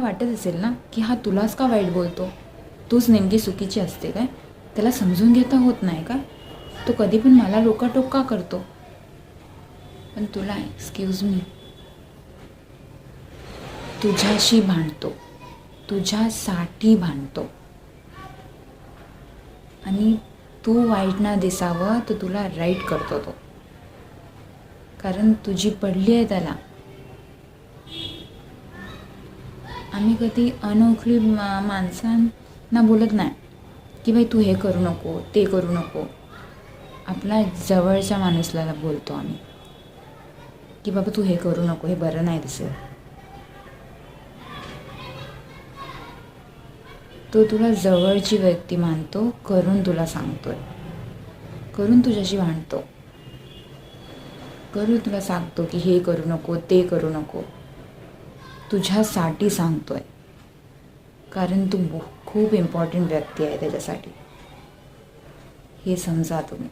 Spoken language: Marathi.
वाटत असेल ना की हा तुलाच का वाईट बोलतो, तूच नेमकी चुकीची असते काय, त्याला समजून घेता होत नाही का, तो कधी पण मला रोकाटोक का करतो. पण तुला एक्सक्यूज मी तुझ्याशी भांडतो, तुझ्यासाठी भांडतो. आणि तू वाईट ना दिसावं तर तुला राईट करतो तो, कारण तुझी पडली आहे त्याला. आम्ही कधी अनोळखी माणसांना बोलत नाही की बाई तू हे करू नको ते करू नको. आपला जवळच्या माणूसला बोलतो आम्ही की बाबा तू हे करू नको, हे बरं नाही दिसेल. तो तुला जवळची व्यक्ती मानतो, करून तुला सांगतोय, करून तुझ्याशी भांडतो, करून तुला सांगतो की हे करू नको ते करू नको. तुझ्यासाठी सांगतोय, कारण तू खूप इम्पॉर्टंट व्यक्ती आहे त्याच्यासाठी. हे समजा तुम्ही.